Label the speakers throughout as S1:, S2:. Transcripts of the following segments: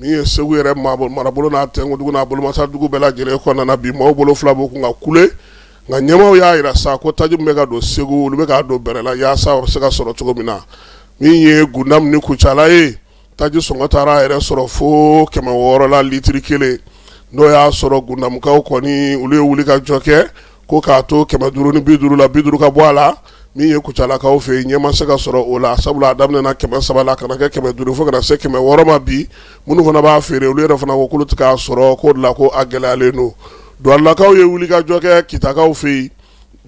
S1: Min ye Segu yɛrɛ marabolo n'a tɛnkutugu n'a bolomasa dugu bɛɛ lajɛlen kɔnɔna na bi mɔgɔw bolo fila b'u kun ka kule nka ɲɛmaaw y'a jira sa ko taji min bɛ ka don Segu olu bɛ k'a don bɛrɛ la yaasa a bɛ se ka sɔrɔ cogo min na min ye Gundam ni Kucala ye taji sɔngɔ taara a yɛrɛ sɔrɔ fo 600 la litiri kelen n'o y'a sɔrɔ Gundamkaw kɔni olu ye wuli ka jɔ kɛ ko k'a to 550 la 50 ka bɔ a la min ye Kucalakaw fɛ yen ɲɛ ma se ka sɔrɔ o la sabula a daminɛna 300 la kana kɛ 550 fo kana se 600 ma bi minnu fana b'a feere olu yɛrɛ fana ko k'olu tɛ k'a sɔrɔ ko de la ko a gɛlɛyalen don Doualakaw ye wuli ka jɔ kɛ Kitakaw fɛ yen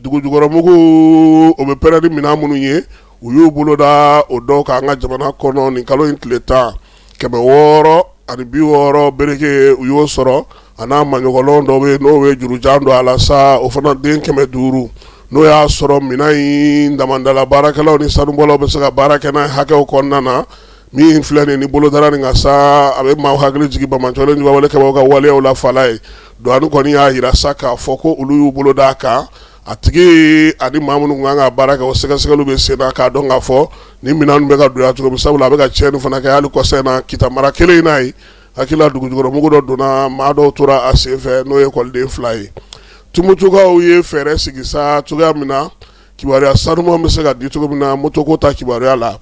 S1: dugujukɔrɔmugu o bɛ pɛrɛn ni minɛn minnu ye u y'u bolo da o dɔw kan an ka jamana kɔnɔ nin kalo in tile 10 660 bereke u y'o sɔrɔ a n'a maɲɔgɔnlɔn dɔ bɛ yen n'o ye jurujan don a la sa o fana den 500 n'o y'a sɔrɔ minɛn in damandala baarakɛlaw ni sanubɔlaw bɛ se ka baara kɛ n'a hakɛw kɔnɔna na min filɛ nin ni bolodara nin ka sa a bɛ maaw hakili jigin Bamajɔlen Jubawale Kɛmɛw ka waleyaw la fala ye douane kɔni y'a jira sa k'a fɔ ko olu y'u bolo d'a kan a tigi ani maa minnu kan ka baara kɛ o sɛgɛsɛgɛliw bɛ sen na k'a dɔn k'a fɔ ni minɛn bɛ ka don cogo min sabula a bɛ ka tiɲɛni fana kɛ hali kɔsa in na Kita mara kelen in n'a ye hakilila dugujukɔrɔmugu dɔ donna maa dɔw tora a senfɛ n'o ye ekɔliden 2 ye Tumutukaw ye fɛɛrɛ sigi sa cogoya min na kibaruya sanuman bɛ se ka di cogo min na moto ko ta kibaruya la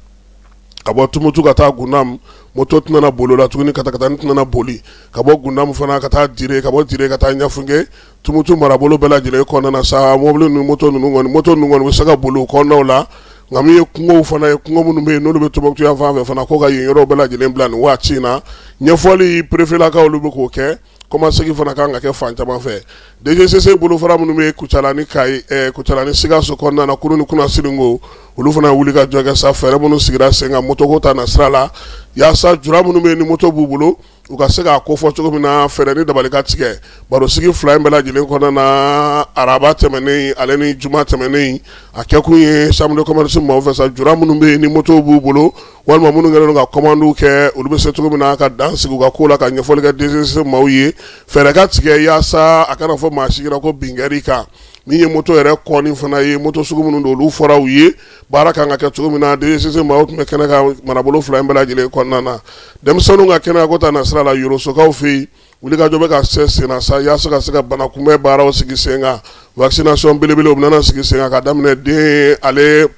S1: ka bɔ Tumutu ka taa Gundam moto tɛna boli la tuguni katakatani tɛna boli ka bɔ Gundam fana ka taa Dire ka bɔ Dire ka taa Ɲafunge Tumutu marabolo bɛɛ lajɛlen kɔnɔna na sa mobili ni moto ninnu kɔni bɛ se ka boli o kɔnɔnaw la nka min ye kungow fana ye kungo minnu bɛ yen n'olu bɛ Tombouctou yan fan fɛ fana ko ka yen yɔrɔw bɛɛ lajɛlen bila nin waati in na ɲɛfɔli préfetlakaw olu bɛ k'o kɛ kɔmasegi fana kan ka kɛ fan caman fɛ DGCC bolofara minnu bɛ Kucala ni Kayi Kucala ni Sikaso kɔnɔna na kunun ni kunasiringo olu fana wuli ka jɔ kɛ sa fɛɛrɛ minnu sigira sen kan motoko ta na sira la yaasa jura minnu bɛ yen ni moto b'u bolo u ka se k'a kofɔ cogo min na fɛɛrɛ ni dabali ka tigɛ barosigi 2 in bɛɛ lajɛlen kɔnɔna na araba tɛmɛnen ale ni juma tɛmɛnen a kɛkun ye chambre de commerce maaw fɛ sa jura minnu bɛ yen ni moto b'u bolo walima minnu kɛlen don ka commandes kɛ olu bɛ se cogo min na ka dan sigi u ka ko la ka ɲɛfɔli kɛ DGCC maaw ye fɛɛrɛ ka tigɛ yaasa a kana fɔ maa si ɲɛna ko bin kɛr'i kan min ye moto yɛrɛ kɔni fana ye moto sugu minnu don olu fɔra u ye baara kan ka kɛ cogo min na DGCC maaw tun bɛ kɛnɛ ka marabolo 2 in bɛɛ lajɛlen kɔnɔna na denmisɛnninw ka kɛnɛ ko ta na sira la Yorosokaw fɛ yen wuli ka jɔ bɛ ka se sen na sa yaasa ka se ka bana kunbɛn baaraw sigi sen kan vaccination belebele u bɛna sigi sen kan ka daminɛ den ale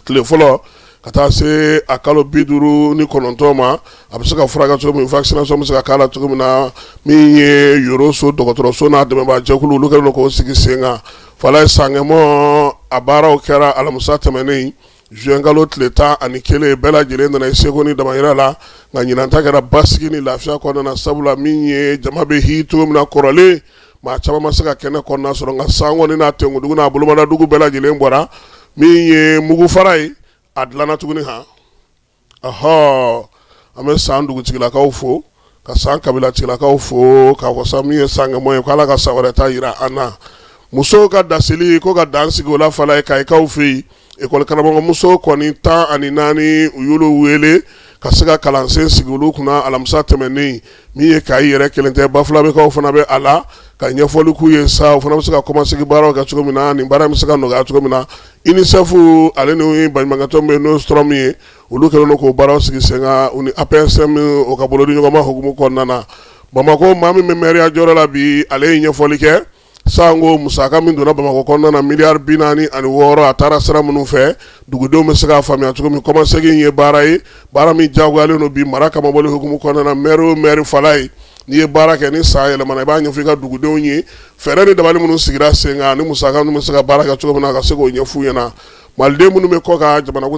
S1: tile fɔlɔ ka taa se a kalo 59 ma a bɛ se ka furakɛ cogo min vaccination bɛ se ka k'a la cogo min na min ye Yoroso dɔgɔtɔrɔso n'a dɛmɛbaa jɛkulu olu kɛlen don k'o sigi sen kan fala ye sangɛmɔ a baaraw kɛra alamisa tɛmɛnen juin kalo tile 11 bɛɛ lajɛlen nana seko ni damayira la nka ɲinanta kɛra basigi ni lafiya kɔnɔna na sabula min ye jama bɛ hi cogo min na kɔrɔlen maa caman ma se ka kɛnɛ kɔnɔna sɔrɔ nka san kɔni n'a tɛnkutugu n'a bolomada dugu bɛɛ lajɛlen bɔra min ye mugu fara ye a dilanna tuguni han an bɛ san dugutigilakaw fo ka san kabilatigilakaw fo ka wasa min ye sangɛmɔ ye ko Ala ka san wɛrɛ ta jira an na musow ka daseli ko ka dan sigi o la fala ye Kayikaw fɛ yen ekɔli karamɔgɔmuso kɔni 14 u y'olu wele ka se ka kalansen sigi olu kunna alamisa tɛmɛnen min ye Kayi yɛrɛ kelen tɛ Bafulabekaw fana bɛ a la ka ɲɛfɔli k'u ye sa o fana bɛ se ka kɔmasegi baaraw kɛ cogo min na nin baara bɛ se ka nɔgɔya cogo min na UNICEF ale ni baɲumankɛtɔn bɛ yen n'o STROM ye olu kɛlen don k'o baaraw sigi sen kan u ni APSM o ka bolodi ɲɔgɔnma hukumu kɔnɔna na Bamakɔ maa min bɛ maire jɔyɔrɔ la bi ale ye ɲɛfɔli kɛ sango musaka min donna Bamakɔ kɔnɔna na miliyari 46 a taara sira minnu fɛ dugudenw bɛ se k'a faamuya cogo min kɔmasegi in ye baara ye baara min diyagoyalen don bi mara kama bɔli hukumu kɔnɔna na maire fala ye n'i ye baara kɛ ni san yɛlɛmana i b'a ɲɛfɔ i ka dugudenw ye fɛɛrɛ ni dabali minnu sigira sen kan ni musaka minnu bɛ se ka baara kɛ cogo min na ka se k'o ɲɛf'u ɲɛna maliden minnu bɛ kɔ ka jamanakuntigi